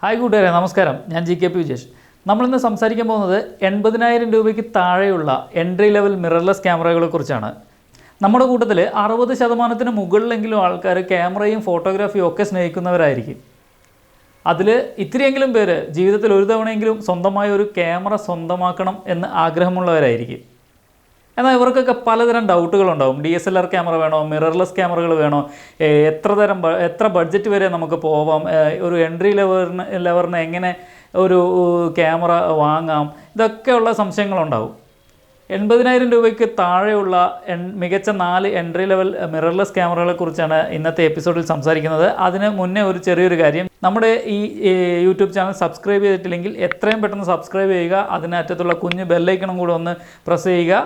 Hi കൂട്ടുകാരെ, നമസ്കാരം. ഞാൻ gkpvijesh. നമ്മളിന്ന് സംസാരിക്കാൻ പോകുന്നത് 80,000 രൂപയ്ക്ക് താഴെയുള്ള എൻട്രി ലെവൽ മിറർലെസ് ക്യാമറകളെ കുറിച്ചാണ്. നമ്മുടെ കൂട്ടത്തിൽ 60% മുകളിലെങ്കിലും ആൾക്കാർ ക്യാമറയും ഫോട്ടോഗ്രാഫിയും ഒക്കെ സ്നേഹിക്കുന്നവരായിരിക്കും. അതിൽ ഇത്തിരിയെങ്കിലും പേര് ജീവിതത്തിൽ ഒരു തവണയെങ്കിലും സ്വന്തമായ ഒരു ക്യാമറ സ്വന്തമാക്കണം എന്ന് ആഗ്രഹമുള്ളവരായിരിക്കും. എന്നാൽ ഇവർക്കൊക്കെ പലതരം ഡൗട്ടുകളുണ്ടാവും. DSLR ക്യാമറ വേണോ, മിറർലെസ് ക്യാമറകൾ വേണോ, എത്ര ബഡ്ജറ്റ് വരെ നമുക്ക് പോവാം, ഒരു എൻട്രി ലെവറിന് എങ്ങനെ ഒരു ക്യാമറ വാങ്ങാം, ഇതൊക്കെയുള്ള സംശയങ്ങളുണ്ടാവും. 80,000 രൂപയ്ക്ക് താഴെയുള്ള മികച്ച 4 എൻട്രി ലെവൽ മിറർലെസ് ക്യാമറകളെ കുറിച്ചാണ് ഇന്നത്തെ എപ്പിസോഡിൽ സംസാരിക്കുന്നത്. അതിന് മുന്നേ ഒരു ചെറിയൊരു കാര്യം, നമ്മുടെ ഈ യൂട്യൂബ് ചാനൽ സബ്സ്ക്രൈബ് ചെയ്തിട്ടില്ലെങ്കിൽ എത്രയും പെട്ടെന്ന് സബ്സ്ക്രൈബ് ചെയ്യുക. അതിനകത്തുള്ള കുഞ്ഞ് ബെല്ലൈക്കണും കൂടെ ഒന്ന് പ്രസ് ചെയ്യുക.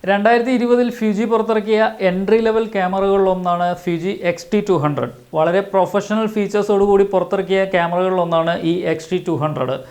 2020 ഫ്യൂജി പുറത്തിറക്കിയ എൻട്രി ലെവൽ ക്യാമറകളിലൊന്നാണ് ഫ്യൂജി XT200. വളരെ പ്രൊഫഷണൽ ഫീച്ചേഴ്സോടുകൂടി പുറത്തിറക്കിയ ക്യാമറകളിലൊന്നാണ് ഈ XT200.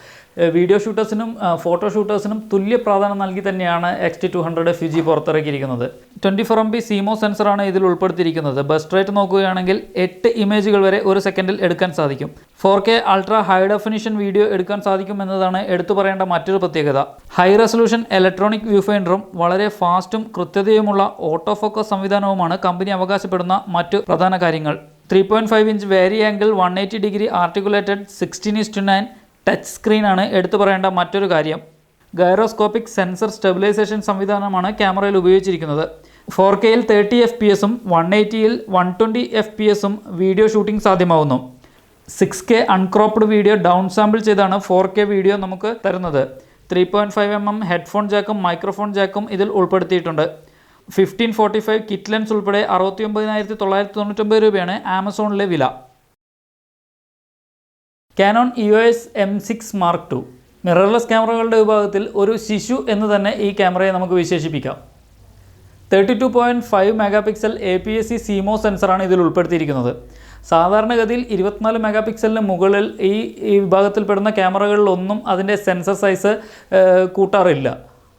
വീഡിയോ ഷൂട്ടേഴ്സിനും ഫോട്ടോ ഷൂട്ടേഴ്സിനും തുല്യ പ്രാധാന്യം നൽകി തന്നെയാണ് XT200 ഫ്യൂജി പുറത്തിറക്കിയിരിക്കുന്നത്. 24 MP CMOS സെൻസറാണ് ഇതിൽ ഉൾപ്പെടുത്തിയിരിക്കുന്നത്. ബസ്റ്റ് റേറ്റ് നോക്കുകയാണെങ്കിൽ 8 ഇമേജുകൾ വരെ ഒരു സെക്കൻഡിൽ എടുക്കാൻ സാധിക്കും. 4K ultra high definition video എടുക്കാൻ സാധിക്കും എന്നതാണ് എടുത്തു പറയേണ്ട മറ്റൊരു പ്രത്യേകത. ഹൈ റെസൊല്യൂഷൻ ഇലക്ട്രോണിക് വ്യൂ ഫൈൻഡറും വളരെ ഫാസ്റ്റും കൃത്യതയുമുള്ള ഓട്ടോ ഫോക്കസ് സംവിധാനവുമാണ് കമ്പനി അവകാശപ്പെടുന്ന മറ്റു പ്രധാന കാര്യങ്ങൾ. 3.5 inch vari angle 180 degree articulated 16:9 touch സ്ക്രീനാണ് എടുത്തു പറയേണ്ട മറ്റൊരു കാര്യം. ഗൈറോസ്കോപ്പിക് സെൻസർ സ്റ്റെബിലൈസേഷൻ സംവിധാനമാണ് ക്യാമറയിൽ ഉപയോഗിച്ചിരിക്കുന്നത്. 4Kയിൽ 30 FPS-ഉം 180യിൽ 120 FPS-ഉം വീഡിയോ ഷൂട്ടിംഗ് സാധ്യമാവുന്നു. 6K uncropped video down sample ചെയ്താണ് 4K വീഡിയോ നമുക്ക് തരുന്നത്. 3.5 mm ഹെഡ്ഫോൺ ജാക്കും മൈക്രോഫോൺ ജാക്കും ഇതിൽ ഉൾപ്പെടുത്തിയിട്ടുണ്ട്. 1545 കിറ്റ് ലെൻസ് ഉൾപ്പെടെ 69,999 രൂപയാണ് ആമസോണിലെ വില. CANON EOS M6 Mark II mirrorless ക്യാമറകളുടെ വിഭാഗത്തിൽ ഒരു ശിശു എന്ന് തന്നെ ഈ ക്യാമറയെ നമുക്ക് വിശേഷിപ്പിക്കാം. 32.5 മെഗാപിക്സൽ APS-C CMOS സെൻസറാണ് ഇതിൽ ഉൾപ്പെടുത്തിയിരിക്കുന്നത്. സാധാരണഗതിയിൽ 24 മെഗാപിക്സലിന് മുകളിൽ ഈ വിഭാഗത്തിൽപ്പെടുന്ന ക്യാമറകളിലൊന്നും അതിൻ്റെ സെൻസർ സൈസ് കൂട്ടാറില്ല.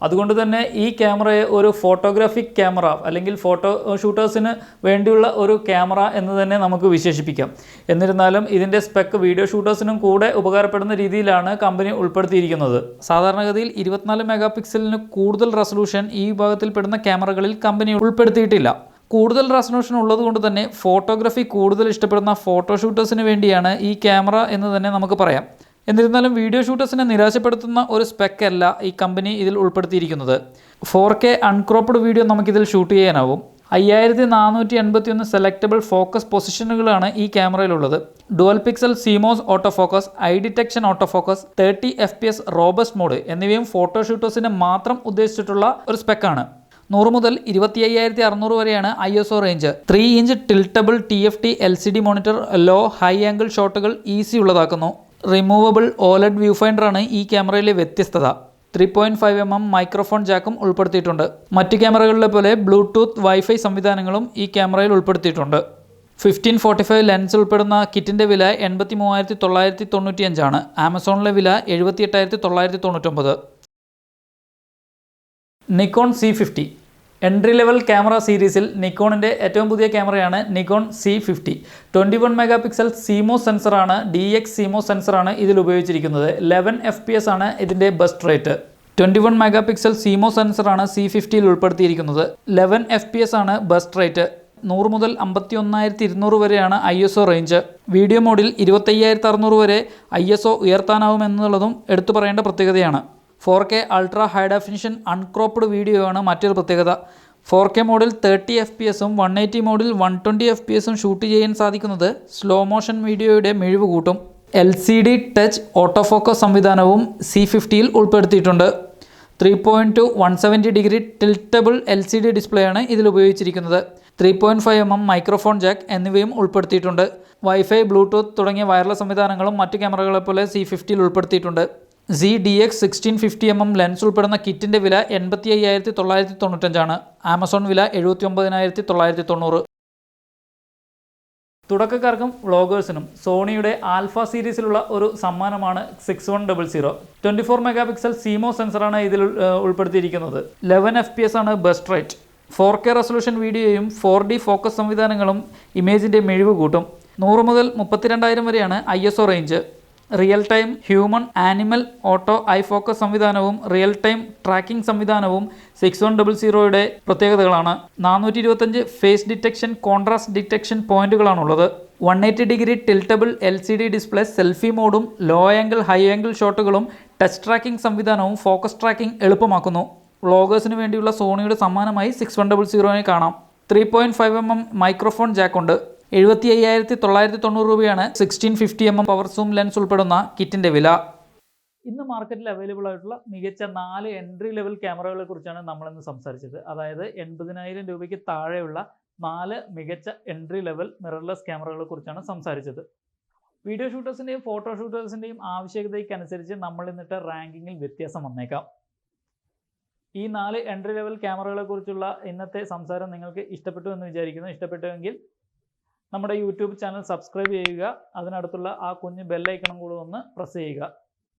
അതുകൊണ്ട് തന്നെ ഈ ക്യാമറയെ ഒരു ഫോട്ടോഗ്രാഫിക് ക്യാമറ അല്ലെങ്കിൽ ഫോട്ടോ ഷൂട്ടേഴ്സിന് വേണ്ടിയുള്ള ഒരു ക്യാമറ എന്ന് തന്നെ നമുക്ക് വിശേഷിപ്പിക്കാം. എന്നിരുന്നാലും ഇതിൻ്റെ സ്പെക്ക് വീഡിയോ ഷൂട്ടേഴ്സിനും കൂടെ ഉപകാരപ്പെടുന്ന രീതിയിലാണ് കമ്പനി ഉൾപ്പെടുത്തിയിരിക്കുന്നത്. സാധാരണഗതിയിൽ 24 മെഗാപിക്സലിന് കൂടുതൽ റെസൊല്യൂഷൻ ഈ വിഭാഗത്തിൽപ്പെടുന്ന ക്യാമറകളിൽ കമ്പനി ഉൾപ്പെടുത്തിയിട്ടില്ല. കൂടുതൽ റെസൊല്യൂഷൻ ഉള്ളതുകൊണ്ട് തന്നെ ഫോട്ടോഗ്രാഫി കൂടുതൽ ഇഷ്ടപ്പെടുന്ന ഫോട്ടോ ഷൂട്ടേഴ്സിന് വേണ്ടിയാണ് ഈ ക്യാമറ എന്ന് തന്നെ നമുക്ക് പറയാം. എന്നിരുന്നാലും വീഡിയോ ഷൂട്ടേഴ്സിനെ നിരാശപ്പെടുത്തുന്ന ഒരു സ്പെക്ക് അല്ല ഈ കമ്പനി ഇതിൽ ഉൾപ്പെടുത്തിയിരിക്കുന്നത്. 4K അൺക്രോപ്ഡ് വീഡിയോ നമുക്കിതിൽ ഷൂട്ട് ചെയ്യാനാവും. 5481 സെലക്റ്റബിൾ ഫോക്കസ് പൊസിഷനുകളാണ് ഈ ക്യാമറയിലുള്ളത്. Dual pixel CMOS auto focus, eye detection auto focus, 30 FPS robust mode എന്നിവയും ഫോട്ടോ ഷൂട്ടേഴ്സിന് മാത്രം ഉദ്ദേശിച്ചിട്ടുള്ള ഒരു സ്പെക്കാണ്. 100 മുതൽ 25,600 വരെയാണ് ISO range. 3 inch tiltable TFT LCD monitor low high angle ഷോട്ടുകൾ ഈസി ഉള്ളതാക്കുന്നു. റിമൂവബിൾ OLED വ്യൂ ഫൈൻഡറാണ് ഈ ക്യാമറയിലെ വ്യത്യസ്തത. 3.5 mm മൈക്രോഫോൺ ജാക്കും ഉൾപ്പെടുത്തിയിട്ടുണ്ട്. മറ്റ് ക്യാമറകളിലെ പോലെ ബ്ലൂടൂത്ത് വൈഫൈ സംവിധാനങ്ങളും ഈ ക്യാമറയിൽ ഉൾപ്പെടുത്തിയിട്ടുണ്ട്. 1545 ലെൻസ് ഉൾപ്പെടുന്ന കിറ്റിൻ്റെ വില 83,995 ആണ്. ആമസോണിലെ വില 78,999. Nikon C50 entry level camera സീരീസിൽ നിക്കോണിൻ്റെ ഏറ്റവും പുതിയ ക്യാമറയാണ് Nikon C50. 21 megapixel CMOS സെൻസറാണ്, DX CMOS സെൻസറാണ് ഇതിൽ ഉപയോഗിച്ചിരിക്കുന്നത്. 11 FPS ആണ് ഇതിൻ്റെ ബസ്റ്റ് റേറ്റ്. 21 മെഗാപിക്സൽ CMOS സെൻസറാണ് C50യിൽ ഉൾപ്പെടുത്തിയിരിക്കുന്നത്. 11 FPS ആണ് ബസ്റ്റ് റേറ്റ്. 100 മുതൽ 51,200 വരെയാണ് ISO റേഞ്ച്. വീഡിയോ മോഡിൽ 25,600 വരെ ISO ഉയർത്താനാവുമെന്നുള്ളതും എടുത്തു പറയേണ്ട പ്രത്യേകതയാണ്. 4K ultra high definition uncropped video ആണ് മറ്റൊരു പ്രത്യേകത. 4K മോഡിൽ 30 FPS-ഉം 180 മോഡിൽ 120 FPS-ഉം ഷൂട്ട് ചെയ്യാൻ സാധിക്കുന്നത് സ്ലോ മോഷൻ വീഡിയോയുടെ മിഴിവ് കൂട്ടും. LCD ടച്ച് ഓട്ടോ ഫോക്കസ് സംവിധാനവും C50യിൽ ഉൾപ്പെടുത്തിയിട്ടുണ്ട്. 3.2 170 ഡിഗ്രി ടിൽറ്റബിൾ LCD ഡിസ്പ്ലേ ആണ് ഇതിൽ ഉപയോഗിച്ചിരിക്കുന്നത്. 3.5 mm മൈക്രോഫോൺ ജാക്ക് എന്നിവയും ഉൾപ്പെടുത്തിയിട്ടുണ്ട്. വൈഫൈ, ബ്ലൂടൂത്ത് തുടങ്ങിയ വയർലെസ് സംവിധാനങ്ങളും മറ്റു ക്യാമറകളെ പോലെ C50യിൽ ഉൾപ്പെടുത്തിയിട്ടുണ്ട്. ZDX 1650 mm ലെൻസ് ഉൾപ്പെടുന്ന കിറ്റിൻ്റെ വില 85,995 ആണ്. ആമസോൺ വില 79,990. തുടക്കക്കാർക്കും വ്ളോഗേഴ്സിനും സോണിയുടെ ആൽഫ സീരീസിലുള്ള ഒരു സമ്മാനമാണ് 6100. 24 മെഗാപിക്സൽ CMOS സെൻസറാണ് ഇതിൽ ഉൾപ്പെടുത്തിയിരിക്കുന്നത്. 11 FPS ആണ് ബസ്റ്റ് റേറ്റ്. 4K റെസൊല്യൂഷൻ വീഡിയോയും 4D ഫോക്കസ് സംവിധാനങ്ങളും ഇമേജിൻ്റെ മിഴിവ് കൂട്ടും. 100 മുതൽ 32,000 വരെയാണ് ISO range. Real time human animal auto eye focus സംവിധാനവും റിയൽ ടൈം ട്രാക്കിംഗ് സംവിധാനവും 6100യുടെ പ്രത്യേകതകളാണ്. 425 ഫേസ് ഡിറ്റക്ഷൻ, കോൺട്രാസ്റ്റ് ഡിറ്റക്ഷൻ പോയിന്റുകളാണുള്ളത്. 180 degree tiltable LCD display, selfie മോഡും ലോ ആംഗിൾ ഹൈ ആംഗിൾ ഷോട്ടുകളും ടച്ച് ട്രാക്കിംഗ് സംവിധാനവും ഫോക്കസ് ട്രാക്കിംഗ് എളുപ്പമാക്കുന്നു. വ്ളോഗേഴ്സിന് വേണ്ടിയുള്ള സോണിയുടെ സമ്മാനമായി 6100 കാണാം. 3.5mm microphone ജാക്കുണ്ട്. 75,990 രൂപയാണ് 1650mm പവർ സൂം ലെൻസ് ഉൾപ്പെടുന്ന കിറ്റിൻ്റെ വില. ഇന്ന് മാർക്കറ്റിൽ അവൈലബിൾ ആയിട്ടുള്ള മികച്ച 4 എൻട്രി ലെവൽ ക്യാമറകളെ കുറിച്ചാണ് നമ്മളിന്ന് സംസാരിച്ചത്. അതായത് 80,000 രൂപയ്ക്ക് താഴെയുള്ള 4 മികച്ച എൻട്രി ലെവൽ മിറർലെസ് ക്യാമറകളെ കുറിച്ചാണ് സംസാരിച്ചത്. വീഡിയോ ഷൂട്ടേഴ്സിൻ്റെയും ഫോട്ടോ ഷൂട്ടേഴ്സിൻ്റെയും ആവശ്യകതയ്ക്കനുസരിച്ച് നമ്മൾ ഇന്നിട്ട് റാങ്കിങ്ങിൽ വ്യത്യാസം വന്നേക്കാം. ഈ 4 എൻട്രി ലെവൽ ക്യാമറകളെ കുറിച്ചുള്ള ഇന്നത്തെ സംസാരം നിങ്ങൾക്ക് ഇഷ്ടപ്പെട്ടു എന്ന് വിചാരിക്കുന്നു. ഇഷ്ടപ്പെട്ടുവെങ്കിൽ നമ്മുടെ യൂട്യൂബ് ചാനൽ സബ്സ്ക്രൈബ് ചെയ്യുക. അതിനടുത്തുള്ള ആ കുഞ്ഞ് ബെല്ലൈക്കണും കൂടെ ഒന്ന് പ്രസ് ചെയ്യുക.